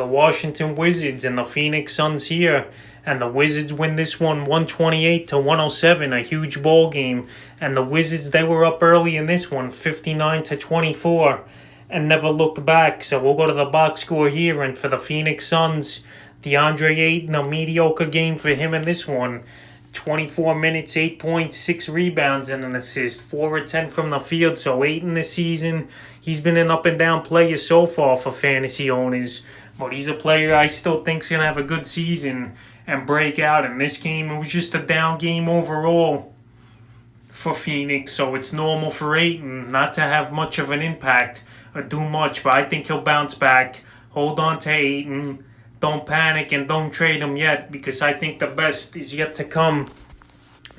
The Washington Wizards and the Phoenix Suns here, and the Wizards win this one 128 to 107, a huge ball game. And the Wizards, they were up early in this one 59 to 24 and never looked back. So we'll go to the box score here, and for the Phoenix Suns, DeAndre Ayton, a mediocre game for him in this one. 24 minutes, 8 points, 6 rebounds, and an assist. 4 of 10 from the field. So Ayton this season, he's been an up-and-down player so far for fantasy owners. But he's a player I still think's going to have a good season and break out. In this game, it was just a down game overall for Phoenix. So it's normal for Ayton not to have much of an impact or do much. But I think he'll bounce back. Hold on to Ayton. Don't panic and don't trade him yet, because I think the best is yet to come.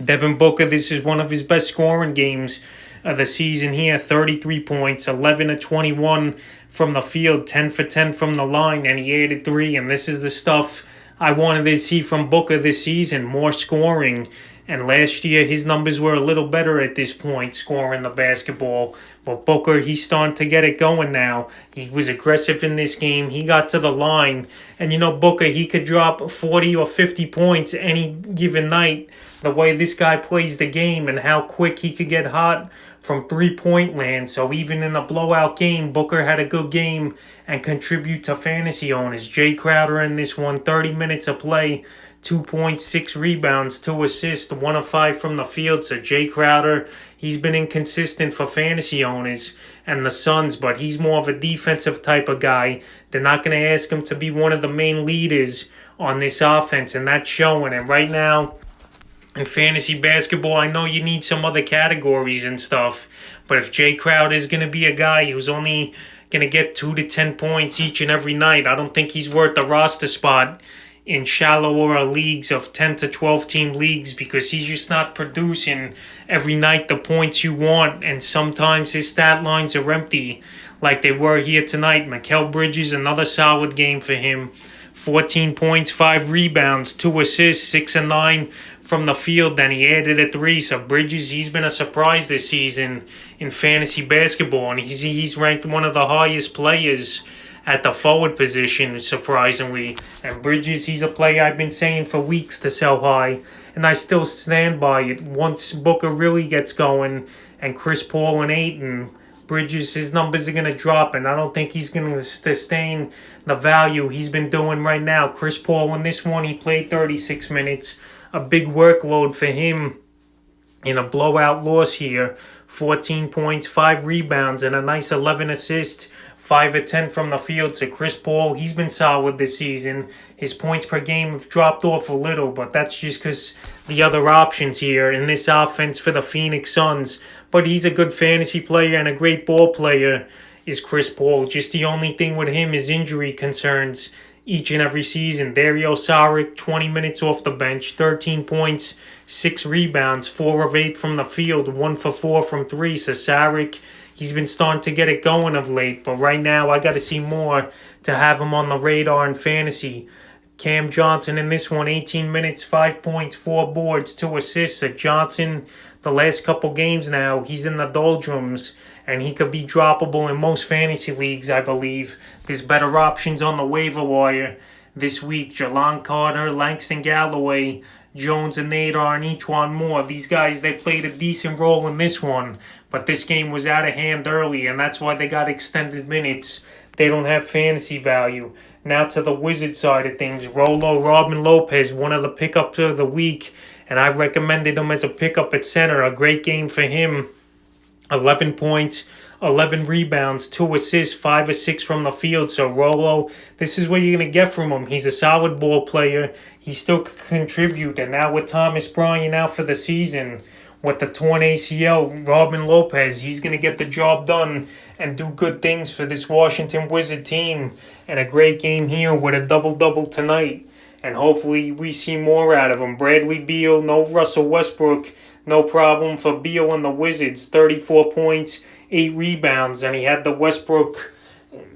Devin Booker, this is one of his best scoring games of the season here. 33 points, 11 of 21 from the field, 10 for 10 from the line, and he added 3. And this is the stuff I wanted to see from Booker this season, more scoring. And last year, his numbers were a little better at this point, scoring the basketball. But Booker, he's starting to get it going now. He was aggressive in this game. He got to the line. And, Booker, he could drop 40 or 50 points any given night. The way this guy plays the game and how quick he could get hot from three-point land. So even in a blowout game, Booker had a good game and contribute to fantasy owners. Jay Crowder in this one, 30 minutes of play. 2.6 rebounds, 2 assists, 1 of 5 from the field. So Jay Crowder, he's been inconsistent for fantasy owners and the Suns, but he's more of a defensive type of guy. They're not going to ask him to be one of the main leaders on this offense, and that's showing. And right now, in fantasy basketball, I know you need some other categories and stuff, but if Jay Crowder is going to be a guy who's only going to get 2 to 10 points each and every night, I don't think he's worth the roster spot in shallower leagues of 10 to 12 team leagues, because he's just not producing every night the points you want, and sometimes his stat lines are empty like they were here tonight. Mikal Bridges, another solid game for him. 14 points, 5 rebounds, 2 assists, 6 and 9 from the field. Then he added a 3. So Bridges, he's been a surprise this season in fantasy basketball, and he's ranked one of the highest players at the forward position, surprisingly. And Bridges, he's a player I've been saying for weeks to sell high, and I still stand by it. Once Booker really gets going and Chris Paul and Ayton, Bridges, his numbers are going to drop, and I don't think he's going to sustain the value he's been doing right now. Chris Paul in this one, he played 36 minutes, a big workload for him in a blowout loss here. 14 points, 5 rebounds, and a nice 11 assists. 5 of 10 from the field. So Chris Paul, he's been solid this season. His points per game have dropped off a little, but that's just because the other options here in this offense for the Phoenix Suns. But he's a good fantasy player and a great ball player is Chris Paul. Just the only thing with him is injury concerns each and every season. Dario Saric, 20 minutes off the bench, 13 points, 6 rebounds, 4 of 8 from the field, 1 for 4 from 3. So Saric, he's been starting to get it going of late, but right now I got to see more to have him on the radar in fantasy. Cam Johnson in this one, 18 minutes, 5 points, 4 boards, 2 assists. So Johnson, the last couple games now, he's in the doldrums, and he could be droppable in most fantasy leagues, I believe. There's better options on the waiver wire this week. Jalen Carter, Langston Galloway, Jones and Nadar, and E'Twaun Moore. These guys, they played a decent role in this one, but this game was out of hand early, and that's why they got extended minutes. They don't have fantasy value. Now to the Wizard side of things. Robin Lopez, one of the pickups of the week, and I recommended him as a pickup at center. A great game for him. 11 points, 11 rebounds, 2 assists, 5 or 6 from the field. So Rolo, this is what you're going to get from him. He's a solid ball player. He still can contribute. And now with Thomas Bryant out for the season, with the torn ACL, Robin Lopez, he's going to get the job done and do good things for this Washington Wizard team. And a great game here with a double-double tonight. And hopefully we see more out of him. Bradley Beal, no Russell Westbrook. No problem for Beal and the Wizards. 34 points, 8 rebounds. And he had the Westbrook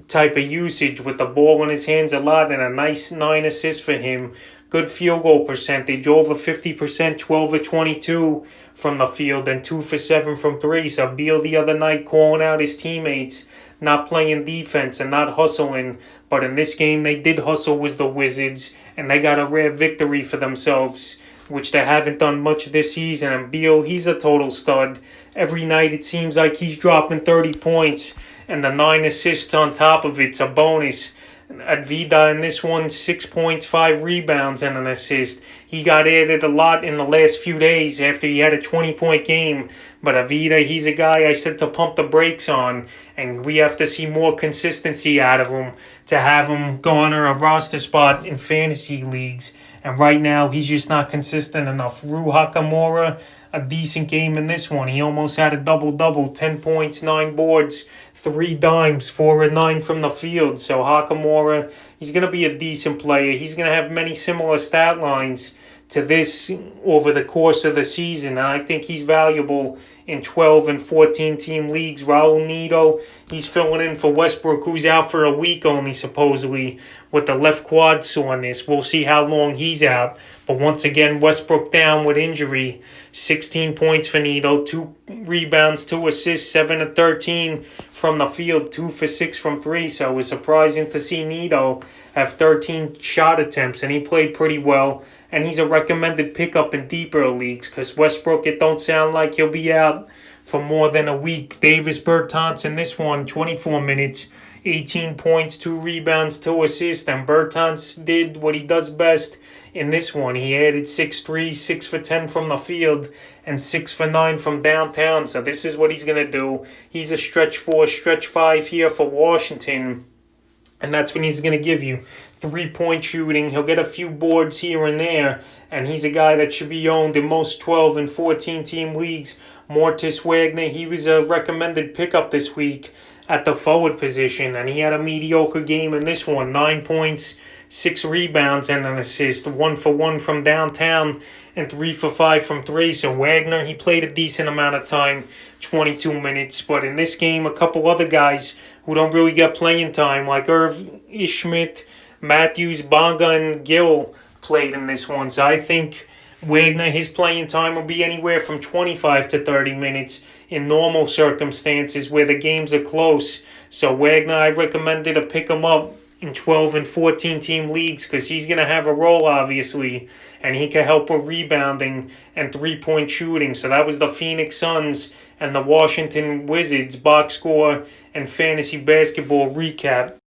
type of usage with the ball in his hands a lot, and a nice 9 assists for him. Good field goal percentage, over 50%, 12 of 22 from the field, and 2 for 7 from 3. So Beal the other night calling out his teammates not playing defense and not hustling. But in this game, they did hustle was the Wizards, and they got a rare victory for themselves, which they haven't done much this season. And Beal, he's a total stud. Every night it seems like he's dropping 30 points, and the 9 assists on top of it's a bonus. Avdija in this one, 6 points, 5 rebounds, and an assist. He got added a lot in the last few days after he had a 20-point game. But Avdija, he's a guy I said to pump the brakes on, and we have to see more consistency out of him to have him garner a roster spot in fantasy leagues. And right now, he's just not consistent enough. Rui Hachimura, a decent game in this one. He almost had a double-double, 10 points, 9 boards, 3 dimes, 4 and 9 from the field. So Hachimura, he's going to be a decent player. He's going to have many similar stat lines to this over the course of the season, and I think he's valuable in 12 and 14 team leagues. Raul Neto, he's filling in for Westbrook, who's out for a week only supposedly with the left quad soreness. We'll see how long he's out. But once again, Westbrook down with injury. 16 points for Neto, 2 rebounds, 2 assists, 7 of 13 from the field, 2 for 6 from 3. So it was surprising to see Neto have 13 shot attempts, and he played pretty well. And he's a recommended pickup in deeper leagues because Westbrook, it don't sound like he'll be out for more than a week. Davis Bertans in this one, 24 minutes, 18 points, 2 rebounds, 2 assists. And Bertans did what he does best in this one. He added 6 threes, 6 for 10 from the field, and 6 for 9 from downtown. So this is what he's going to do. He's a stretch 4, stretch 5 here for Washington. And that's when he's going to give you 3-point shooting. He'll get a few boards here and there. And he's a guy that should be owned in most 12 and 14 team leagues. Mortis Wagner, he was a recommended pickup this week at the forward position. And he had a mediocre game in this one. 9 points, 6 rebounds, and an assist. 1 for 1 from downtown and 3 for 5 from 3. So Wagner, he played a decent amount of time, 22 minutes. But in this game, a couple other guys who don't really get playing time, like Irv Ishmit, Matthews, Bonga, and Gill played in this one. So I think Wagner, his playing time will be anywhere from 25 to 30 minutes in normal circumstances where the games are close. So Wagner, I recommended to pick him up in 12 and 14 team leagues because he's going to have a role, obviously, and he can help with rebounding and 3-point shooting. So that was the Phoenix Suns and the Washington Wizards box score and fantasy basketball recap.